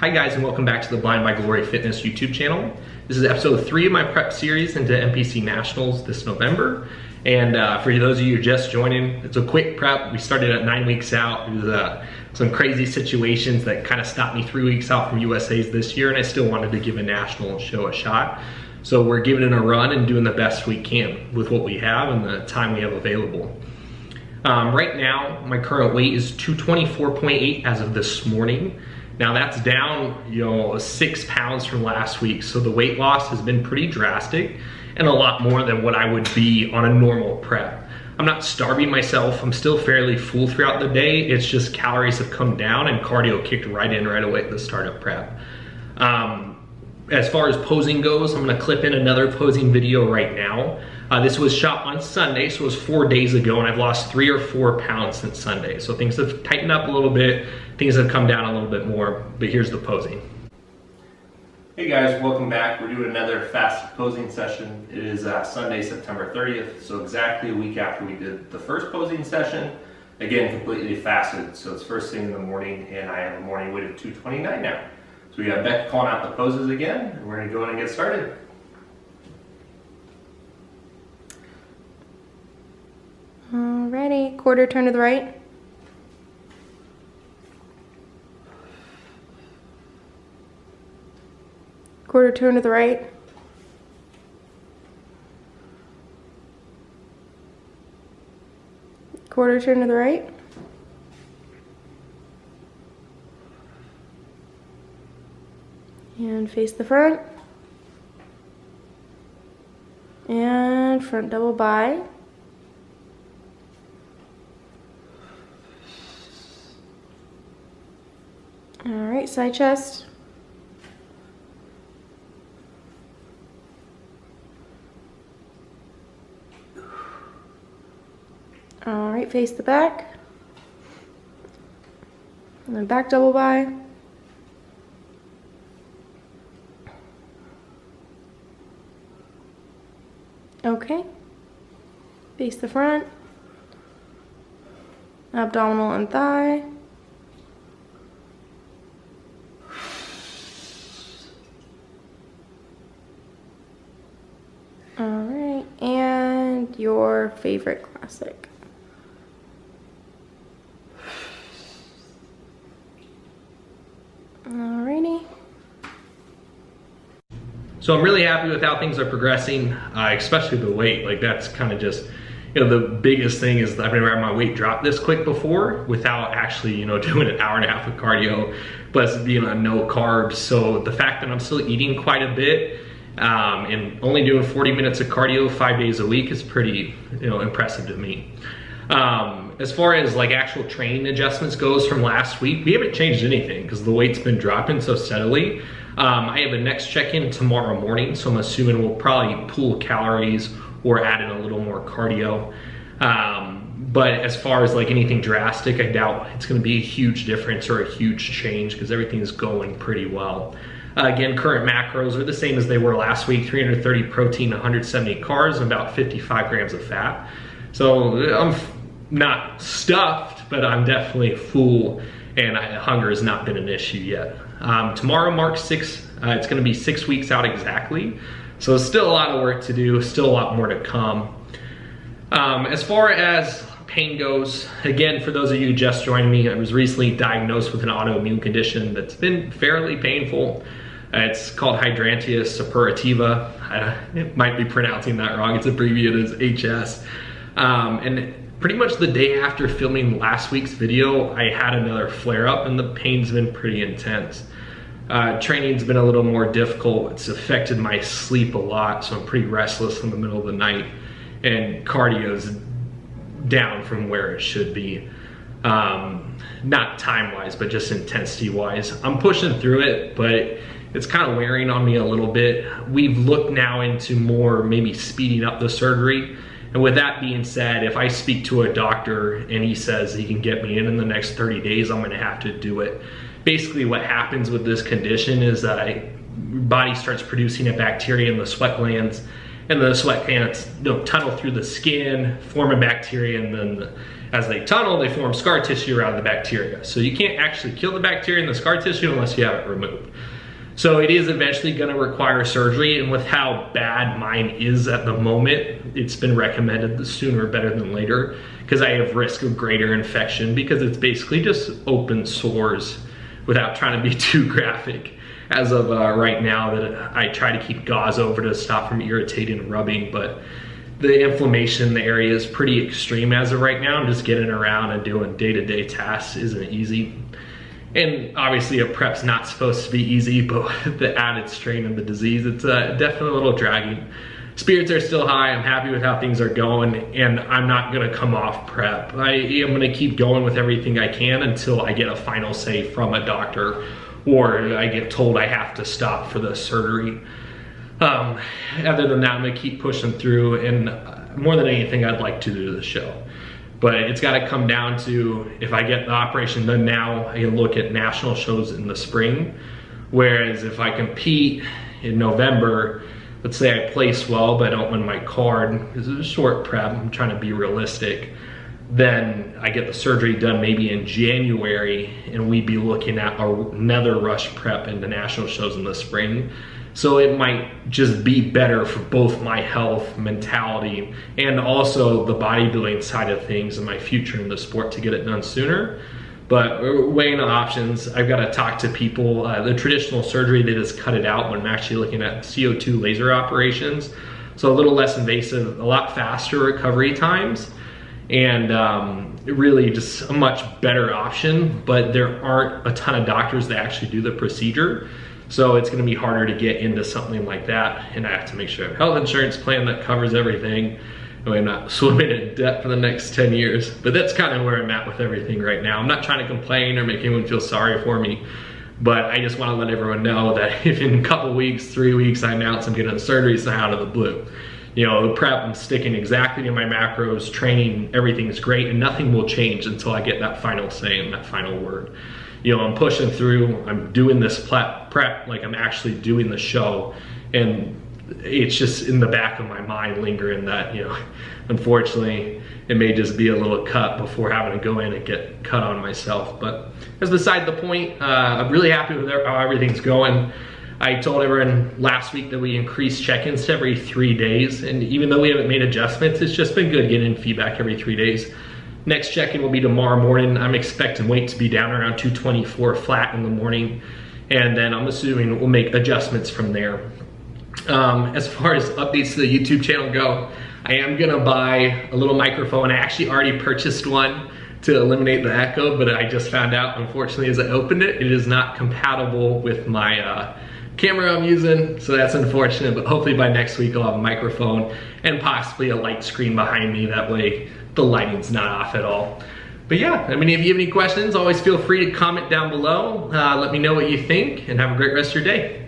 Hi guys, and welcome back to the Blind by Glory Fitness YouTube channel. This is episode 3 of my prep series into NPC Nationals this November. And for those of you who are just joining, it's a quick prep. We started at 9 weeks out. It was some crazy situations that kind of stopped me 3 weeks out from USA's this year, and I still wanted to give a national show a shot. So we're giving it a run and doing the best we can with what we have and the time we have available. Right now, my current weight is 224.8 as of this morning. Now that's down, 6 pounds from last week. So the weight loss has been pretty drastic and a lot more than what I would be on a normal prep. I'm not starving myself. I'm still fairly full throughout the day. It's just calories have come down and cardio kicked right in right away at the start of prep. As far as posing goes, I'm gonna clip in another posing video right now. This was shot on Sunday, so it was 4 days ago, and I've lost 3 or 4 pounds since Sunday. So things have tightened up a little bit, things have come down a little bit more, but here's the posing. Hey guys, welcome back. We're doing another fasted posing session. It is Sunday, September 30th, so exactly a week after we did the first posing session. Again, completely fasted, so it's first thing in the morning, and I have a morning weight of 229 now. So we got Beck calling out the poses again, and we're gonna go in and get started. Alrighty, quarter turn to the right. Quarter turn to the right. Quarter turn to the right. And face the front. And front double by. All right, side chest. All right, face the back. And then back double by. Okay. Face the front. Abdominal and thigh. Alright, and your favorite classic. Alrighty. So I'm really happy with how things are progressing, especially the weight. Like that's kind of just, the biggest thing is I've never had my weight drop this quick before without actually, doing an hour and a half of cardio, plus being on no carbs. So the fact that I'm still eating quite a bit, and only doing 40 minutes of cardio 5 days a week is pretty, impressive to me. As far as like actual training adjustments goes from last week, we haven't changed anything because the weight's been dropping so steadily. I have a next check-in tomorrow morning, so I'm assuming we'll probably pool calories or add in a little more cardio. But as far as like anything drastic, I doubt it's gonna be a huge difference or a huge change because everything's going pretty well. Again, current macros are the same as they were last week, 330 protein, 170 carbs, and about 55 grams of fat. So I'm not stuffed, but I'm definitely full, and hunger has not been an issue yet. Tomorrow marks 6, it's gonna be 6 weeks out exactly. So still a lot of work to do, still a lot more to come. As far as pain goes, again, for those of you who just joined me, I was recently diagnosed with an autoimmune condition that's been fairly painful. It's called hydrangeal suppurativa. It might be pronouncing that wrong. It's abbreviated as HS. And pretty much the day after filming last week's video, I had another flare up and the pain's been pretty intense. Training's been a little more difficult. It's affected my sleep a lot, so I'm pretty restless in the middle of the night, and cardio's down from where it should be. Not time-wise, but just intensity-wise. I'm pushing through it, but it's kind of wearing on me a little bit. We've looked now into more maybe speeding up the surgery. And with that being said, if I speak to a doctor and he says he can get me in the next 30 days, I'm gonna have to do it. Basically what happens with this condition is that your body starts producing a bacteria in the sweat glands, and the sweat glands tunnel through the skin, form a bacteria, and then as they tunnel, they form scar tissue around the bacteria. So you can't actually kill the bacteria in the scar tissue unless you have it removed. So it is eventually going to require surgery, and with how bad mine is at the moment, it's been recommended the sooner better than later, because I have risk of greater infection, because it's basically just open sores, without trying to be too graphic. As of right now, that I try to keep gauze over to stop from irritating and rubbing, but the inflammation in the area is pretty extreme as of right now, and just getting around and doing day-to-day tasks isn't easy. And obviously a prep's not supposed to be easy, but with the added strain of the disease, it's definitely a little dragging. Spirits are still high. I'm happy with how things are going, and I'm not gonna come off prep. I am gonna keep going with everything I can until I get a final say from a doctor, or I get told I have to stop for the surgery. Other than that, I'm gonna keep pushing through, and more than anything, I'd like to do the show. But it's gotta come down to, if I get the operation done now, I can look at national shows in the spring. Whereas if I compete in November, let's say I place well, but I don't win my card, because it's a short prep, I'm trying to be realistic, then I get the surgery done maybe in January, and we'd be looking at another rush prep into national shows in the spring. So it might just be better for both my health, mentality, and also the bodybuilding side of things and my future in the sport to get it done sooner. But we're weighing the options. I've got to talk to people. The traditional surgery, they just cut it out when I'm actually looking at CO2 laser operations. So a little less invasive, a lot faster recovery times, and really just a much better option. But there aren't a ton of doctors that actually do the procedure. So it's gonna be harder to get into something like that, and I have to make sure I have a health insurance plan that covers everything, and I'm not swimming in debt for the next 10 years. But that's kind of where I'm at with everything right now. I'm not trying to complain or make anyone feel sorry for me, but I just wanna let everyone know that if in a couple weeks, 3 weeks, I announce I'm getting surgery, it's not out of the blue. You know, the prep, I'm sticking exactly to my macros, training, everything's great, and nothing will change until I get that final say and that final word. You know, I'm pushing through, I'm doing this prep like I'm actually doing the show, and it's just in the back of my mind lingering that, you know, unfortunately, it may just be a little cut before having to go in and get cut on myself. But that's beside the point. I'm really happy with how everything's going. I told everyone last week that we increased check-ins to every 3 days, and even though we haven't made adjustments, it's just been good getting feedback every 3 days. Next check-in will be tomorrow morning. I'm expecting weight to be down around 224 flat in the morning, and then I'm assuming we'll make adjustments from there. As far as updates to the YouTube channel go, I am gonna buy a little microphone. I actually already purchased one to eliminate the echo, but I just found out, unfortunately, as I opened it, it is not compatible with my camera I'm using, so that's unfortunate, but hopefully by next week I'll have a microphone and possibly a light screen behind me. That way the lighting's not off at all. But yeah, I mean, if you have any questions, always feel free to comment down below. Let me know what you think, and have a great rest of your day.